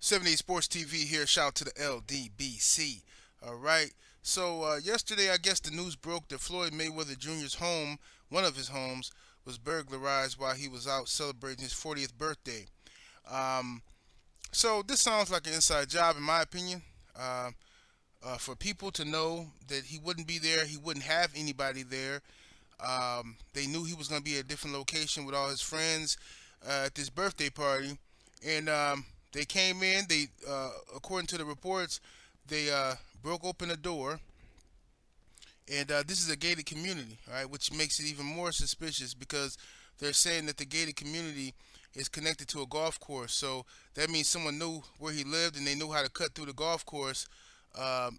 '78 Sports TV here. Shout out to the Ldbc. All right. So yesterday, I guess the news broke that Floyd Mayweather Jr.'s home, one of his homes, was burglarized while he was out celebrating his 40th birthday. Um, so this sounds like an inside job, in my opinion. Uh, for people to know that he wouldn't be there, he wouldn't have anybody there. They knew he was going to be at a different location with all his friends at this birthday party, and they came in. They, according to the reports, they broke open the door, and this is a gated community, all right, which makes it even more suspicious because they're saying that the gated community is connected to a golf course. So that means someone knew where he lived and they knew how to cut through the golf course and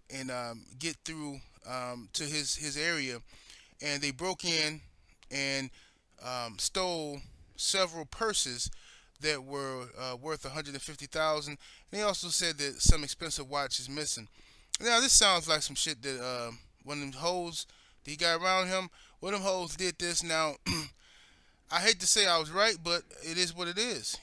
get through to his area. And they broke in and stole several purses that were worth 150,000. And they also said that some expensive watch is missing. Now this sounds like some shit that one of them hoes that he got around him. One of them hoes did this. Now I hate to say I was right, but it is what it is.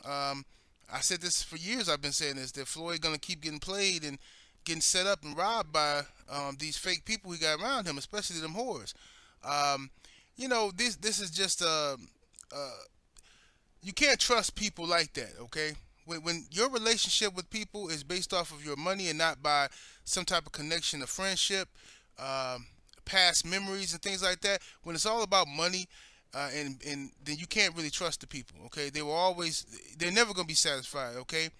I said this for years. I've been saying this, that Floyd gonna keep getting played and getting set up and robbed by these fake people he got around him, especially them whores. Um, this is just you can't trust people like that. Okay, when your relationship with people is based off of your money and not by some type of connection of friendship, um, past memories and things like that. When it's all about money, and then you can't really trust the people. Okay, they're never gonna be satisfied. Okay,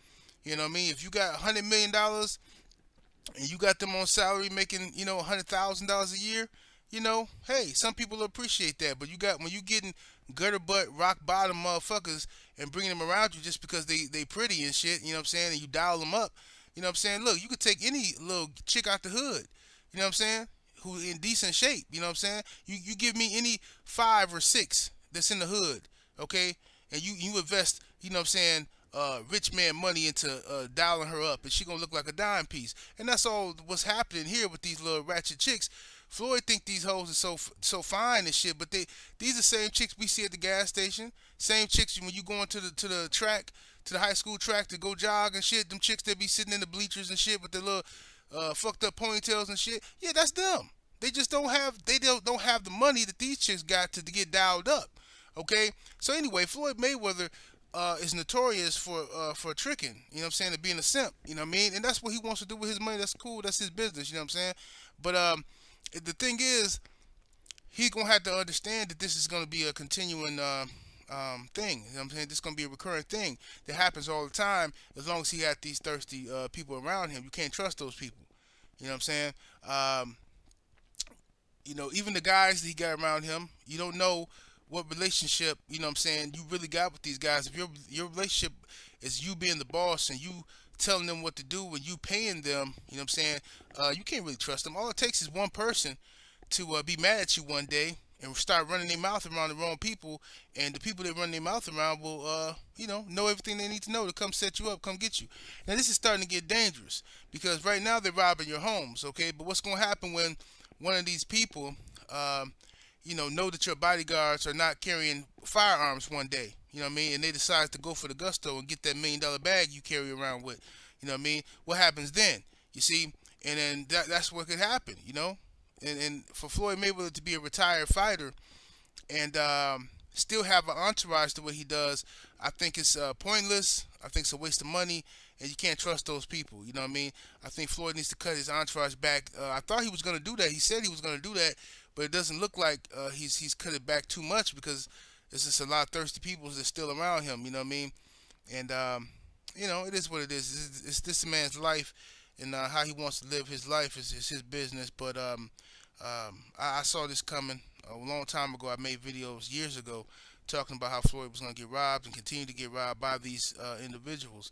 you know what I mean. If you got $100 million and you got them on salary making $100,000 a year, hey, some people appreciate that. But when you getting gutter butt rock bottom motherfuckers and bringing them around you just because they pretty and shit, you know what I'm saying, and you dial them up, you know what I'm saying. Look, you could take any little chick out the hood, you know what I'm saying, who in decent shape, you know what I'm saying. You give me any 5 or 6 that's in the hood, okay, and you invest, you know what I'm saying, rich man money into dialing her up, and she gonna look like a dime piece. And that's all what's happening here with these little ratchet chicks. Floyd think these hoes are so fine and shit, but these are the same chicks we see at the gas station. Same chicks when you going to the track, to the high school track to go jog and shit. Them chicks that be sitting in the bleachers and shit with their little fucked up ponytails and shit. Yeah, that's them. They just don't have the money that these chicks got to get dialed up. Okay, so anyway, Floyd Mayweather is notorious for tricking, you know what I'm saying, and being a simp, you know what I mean? And that's what he wants to do with his money. That's cool. That's his business, you know what I'm saying? But the thing is, he's going to have to understand that this is going to be a continuing thing. You know what I'm saying? This is going to be a recurring thing that happens all the time as long as he had these thirsty people around him. You can't trust those people. You know what I'm saying? Um, even the guys that he got around him, you don't know what relationship, you know what I'm saying, you really got with these guys. If your relationship is you being the boss and you telling them what to do and you paying them, you know what I'm saying, you can't really trust them. All it takes is one person to be mad at you one day and start running their mouth around the wrong people, and the people they run their mouth around will, know everything they need to know to come set you up, come get you. Now this is starting to get dangerous because right now they're robbing your homes, okay? But what's going to happen when one of these people, know that your bodyguards are not carrying firearms one day, you know what I mean, and they decide to go for the gusto and get that $1 million bag you carry around with, you know what I mean? What happens then? You see, and then that's what could happen, and for Floyd Mayweather to be a retired fighter and still have an entourage the way he does, I think it's pointless. I think it's a waste of money, and you can't trust those people. You know what I mean? I think Floyd needs to cut his entourage back. I thought he was going to do that. He said he was going to do that, but it doesn't look like he's cut it back too much because there's just a lot of thirsty people that's still around him. You know what I mean? And it is what it is. It's this man's life, and how he wants to live his life is his business. But I saw this coming a long time ago. I made videos years ago talking about how Floyd was going to get robbed and continue to get robbed by these individuals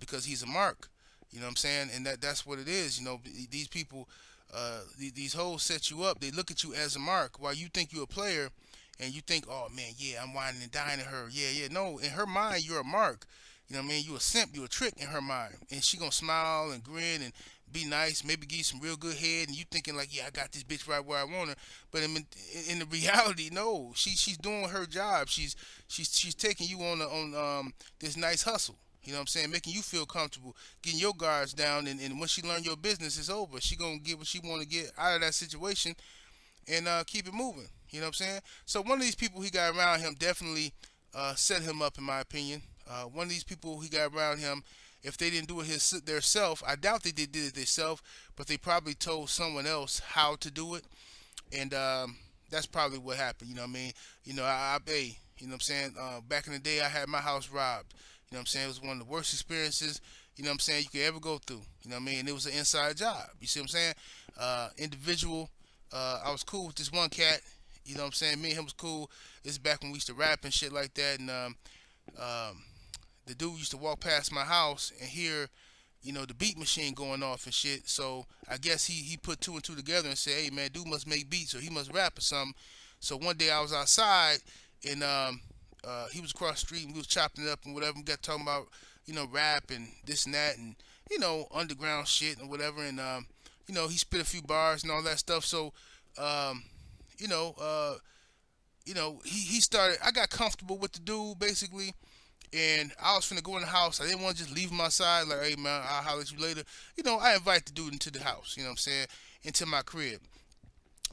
because he's a mark. You know what I'm saying? And that's what it is. These people, these hoes set you up. They look at you as a mark while you think you're a player, and you think, oh man, yeah, I'm whining and dining her. Yeah, yeah. No, in her mind, you're a mark. You know what I mean? You a simp, you a trick in her mind, and she gonna smile and grin and be nice, maybe give you some real good head, and you thinking like, yeah, I got this bitch right where I want her. But in the reality, no, she's doing her job. She's taking you on this nice hustle. You know what I'm saying? Making you feel comfortable, getting your guards down, and when she learn your business, it's over. She gonna get what she want to get out of that situation, and keep it moving. You know what I'm saying? So one of these people he got around him definitely set him up, in my opinion. One of these people he got around him, if they didn't do it their self, I doubt they did it themselves, but they probably told someone else how to do it, and that's probably what happened. You know what I mean? Hey, you know what I'm saying? Back in the day, I had my house robbed. You know what I'm saying? It was one of the worst experiences, you know what I'm saying, you could ever go through. You know what I mean? And it was an inside job. You see what I'm saying? Individual. I was cool with this one cat. You know what I'm saying? Me and him was cool. This is back when we used to rap and shit like that. And um, the dude used to walk past my house and hear, the beat machine going off and shit. So I guess he put two and two together and said, hey man, dude must make beats or he must rap or something. So one day I was outside and he was across the street and we was chopping it up and whatever. We got talking about, rap and this and that and, underground shit and whatever. And, he spit a few bars and all that stuff. So, um, you know, uh, he started, I got comfortable with the dude basically, and I was finna go in the house. I didn't want to just leave him outside like, hey man, I'll holler at you later. I invite the dude into the house, you know what I'm saying, into my crib.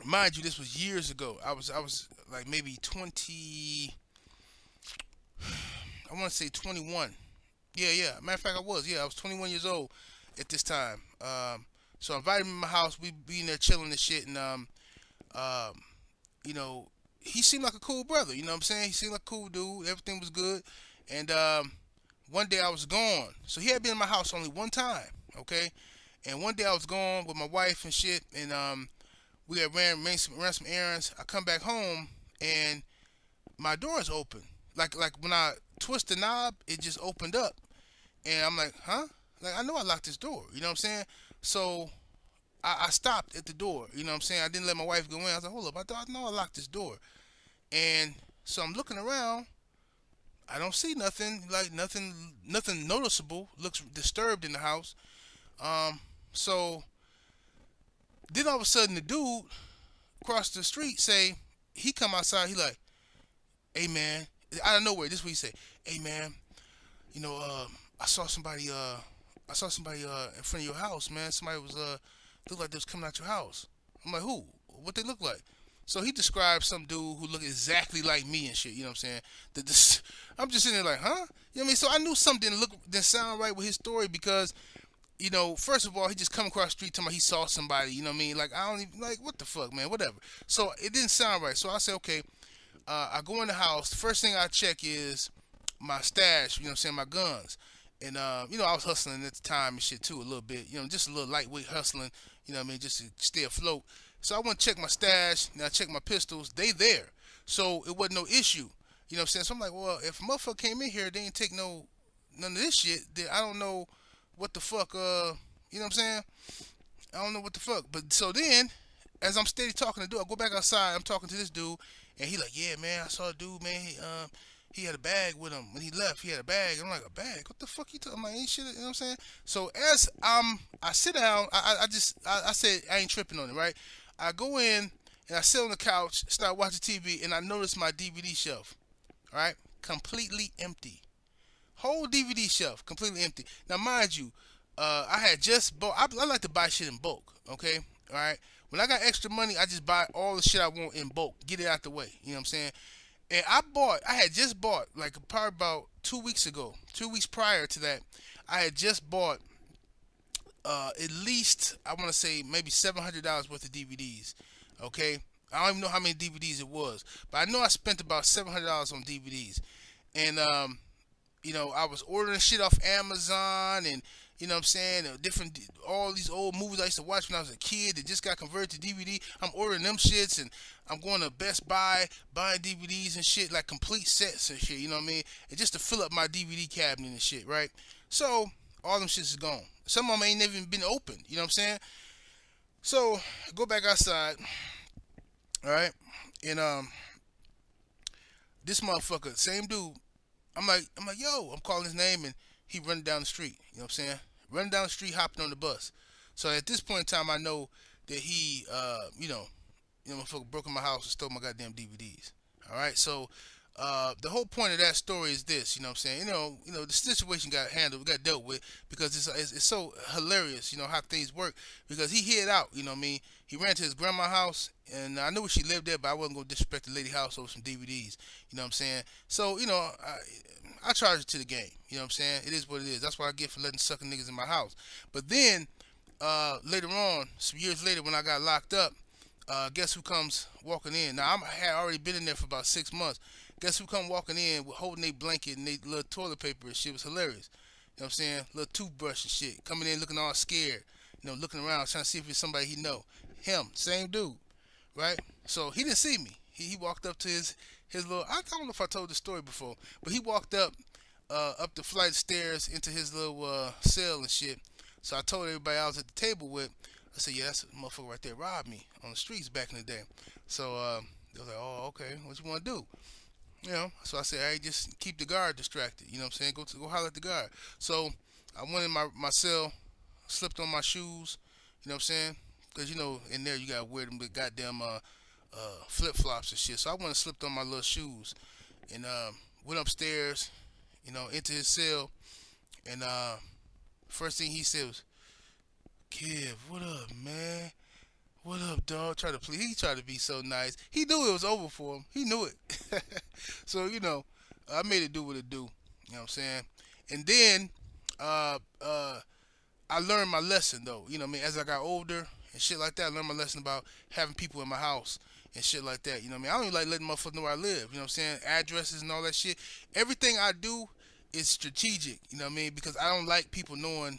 Mind you, this was years ago. I was like maybe 20, I want to say 21. Yeah, yeah. Matter of fact, I was. Yeah, I was 21 years old at this time. So I invited him in my house. We be in there chilling and shit, and um, you know, he seemed like a cool brother. You know what I'm saying? He seemed like a cool dude. Everything was good. And one day I was gone. So he had been in my house only one time. Okay. And one day I was gone with my wife and shit, and we had ran some errands. I come back home and my door is open. Like when I twist the knob, it just opened up, and I'm like, huh? Like I know I locked this door. You know what I'm saying? So I stopped at the door. You know what I'm saying? I didn't let my wife go in. I was like, hold up, I know I locked this door. And so I'm looking around. I don't see nothing, like nothing noticeable. Looks disturbed in the house. Um, so then all of a sudden the dude across the street say, he come outside, he like, hey man, out of nowhere, this is what he say, hey man, you know, I saw somebody, in front of your house, man. Somebody was, looked like they was coming out your house. I'm like, who? What they look like? So he described some dude who looked exactly like me and shit. You know what I'm saying? I'm just sitting there like, huh? You know what I mean? So I knew something didn't sound right with his story because, first of all, he just come across the street telling me he saw somebody. You know what I mean? Like I don't even like what the fuck, man. Whatever. So it didn't sound right. So I said, okay. I go in the house. The first thing I check is my stash. You know what I'm saying? My guns. And I was hustling at the time and shit too a little bit. Just a little lightweight hustling. You know what I mean? Just to stay afloat. So I went to check my stash. Now I check my pistols. They there. So it wasn't no issue. You know what I'm saying? So I'm like, well, if a motherfucker came in here, they didn't take none of this shit. Then I don't know what the fuck. You know what I'm saying? I don't know what the fuck. But so then, as I'm steady talking to dude, I go back outside. I'm talking to this dude, and he like, yeah, man, I saw a dude, man. He had a bag with him when he left. He had a bag. I'm like, a bag? What the fuck you talking about? Ain't shit. You know what I'm saying? So as I sit down, I said I ain't tripping on it, right? I go in and I sit on the couch, start watching TV, and I notice my DVD shelf, right, completely empty. Whole DVD shelf, completely empty. Now, mind you, I had just bought. I like to buy shit in bulk. Okay, all right. When I got extra money, I just buy all the shit I want in bulk. Get it out the way. You know what I'm saying? And I had just bought, like probably about 2 weeks ago, 2 weeks prior to that, I had just bought at least, I want to say maybe $700 worth of DVDs. Okay? I don't even know how many DVDs it was, but I know I spent about $700 on DVDs. And, I was ordering shit off Amazon and, you know what I'm saying, all these old movies I used to watch when I was a kid that just got converted to DVD. I'm ordering them shits and I'm going to Best Buy, buying DVDs and shit, like complete sets and shit, you know what I mean? And just to fill up my DVD cabinet and shit, right? So, all them shits is gone. Some of them ain't even been opened, you know what I'm saying? So, I go back outside, alright? And, This motherfucker, same dude. I'm like, yo, I'm calling his name, and he running down the street. You know what I'm saying? Running down the street, hopping on the bus. So at this point in time, I know that he, motherfucker broke in my house and stole my goddamn DVDs. All right, so the whole point of that story is this. You know what I'm saying? The situation got handled, got dealt with because it's so hilarious. You know how things work because he hid out. You know what I mean? He ran to his grandma's house, and I knew she lived there, but I wasn't gonna disrespect the lady house over some DVDs. You know what I'm saying? So I charge it to the game. You know what I'm saying? It is what it is. That's what I get for letting sucking niggas in my house. But then later on, some years later, when I got locked up, guess who comes walking in? Now I had already been in there for about 6 months. Guess who come walking in with holding their blanket and their little toilet paper and shit? Was hilarious. You know what I'm saying? Little toothbrush and shit. Coming in looking all scared. Looking around trying to see if it's somebody he know. Him, same dude, right? So he didn't see me. He walked up to his little. I don't know if I told the story before, but he walked up the flight of stairs into his little cell and shit. So I told everybody I was at the table with. I said, yeah, that's a motherfucker right there robbed me on the streets back in the day. So they was like, oh, okay, what you want to do? So I said, hey, just keep the guard distracted. You know what I'm saying? Go holler at the guard. So I went in my cell, slipped on my shoes. You know what I'm saying? Because, in there you got to wear them the goddamn flip-flops and shit. So I went and slipped on my little shoes and went upstairs, into his cell. And first thing he said was, Kev, what up, man? What up, dog? He tried to be so nice. He knew it was over for him. He knew it. So, I made it do what it do. You know what I'm saying? And then, I learned my lesson, though. You know what I mean? As I got older and shit like that, I learned my lesson about having people in my house and shit like that. You know what I mean? I don't even like letting motherfuckers know where I live. You know what I'm saying? Addresses and all that shit. Everything I do is strategic. You know what I mean? Because I don't like people knowing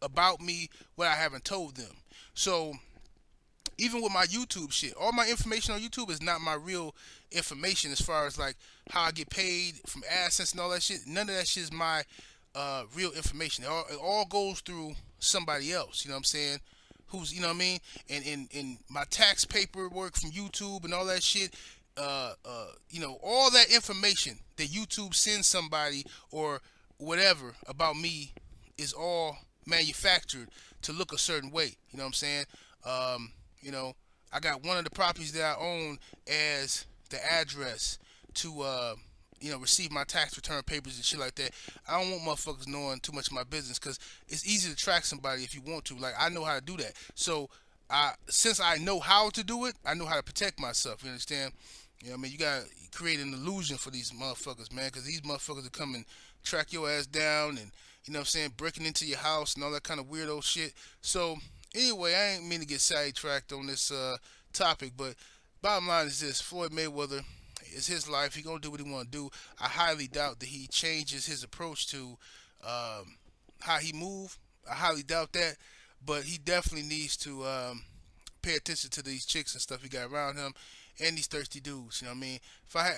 about me what I haven't told them. So even with my YouTube shit, all my information on YouTube is not my real information as far as like how I get paid from AdSense and all that shit. None of that shit is my real information. It all goes through somebody else. You know what I'm saying? Who's, you know what I mean? And in my tax paperwork from YouTube and all that shit, all that information that YouTube sends somebody or whatever about me is all manufactured to look a certain way. You know what I'm saying? I got one of the properties that I own as the address to receive my tax return papers and shit like that. I don't want motherfuckers knowing too much of my business because it's easy to track somebody if you want to. Like, I know how to do that. So since I know how to do it, I know how to protect myself. You understand? You know what I mean? You gotta create an illusion for these motherfuckers, man, because these motherfuckers will come and track your ass down and, you know what I'm saying, breaking into your house and all that kind of weirdo shit. So anyway, I ain't mean to get sidetracked on this topic, but bottom line is this: Floyd Mayweather, it's his life. He gonna do what he want to do. I highly doubt that he changes his approach to how he move. I highly doubt that, but he definitely needs to pay attention to these chicks and stuff he got around him and these thirsty dudes. You know what I mean?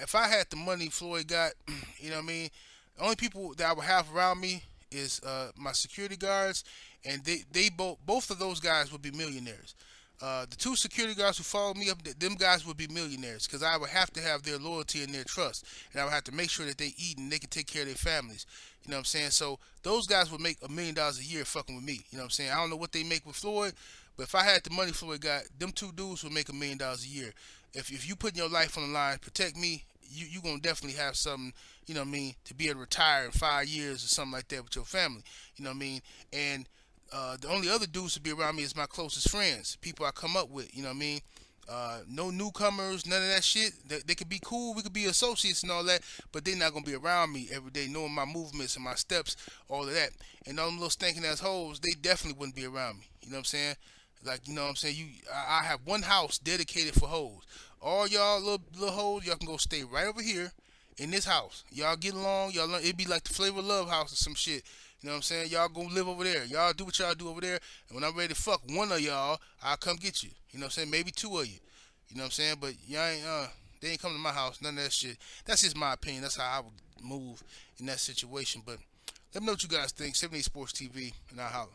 If I had the money Floyd got, you know what I mean, the only people that I would have around me is my security guards, and they both of those guys would be millionaires. The two security guards who followed me up, them guys would be millionaires because I would have to have their loyalty and their trust, and I would have to make sure that they eat and they can take care of their families. You know what I'm saying? So those guys would make $1 million a year fucking with me. You know what I'm saying? I don't know what they make with Floyd, but if I had the money Floyd got, them two dudes would make $1 million a year. If you put your life on the line, protect me, you gonna definitely have something, you know what I mean, to be able to retire in 5 years or something like that with your family. You know what I mean? And the only other dudes to be around me is my closest friends, people I come up with. You know what I mean? No newcomers, none of that shit. They could be cool, we could be associates and all that, but they're not gonna be around me every day, knowing my movements and my steps, all of that. And all them little stinking ass hoes, they definitely wouldn't be around me. You know what I'm saying? Like, you know what I'm saying? I have one house dedicated for hoes. All y'all little hoes, y'all can go stay right over here in this house. Y'all get along, y'all learn. It'd be like the Flavor of Love house or some shit. You know what I'm saying? Y'all go live over there. Y'all do what y'all do over there. And when I'm ready to fuck one of y'all, I'll come get you. You know what I'm saying? Maybe two of you. You know what I'm saying? But y'all ain't, they ain't coming to my house. None of that shit. That's just my opinion. That's how I would move in that situation. But let me know what you guys think. 78 Sports TV, and I'll holler.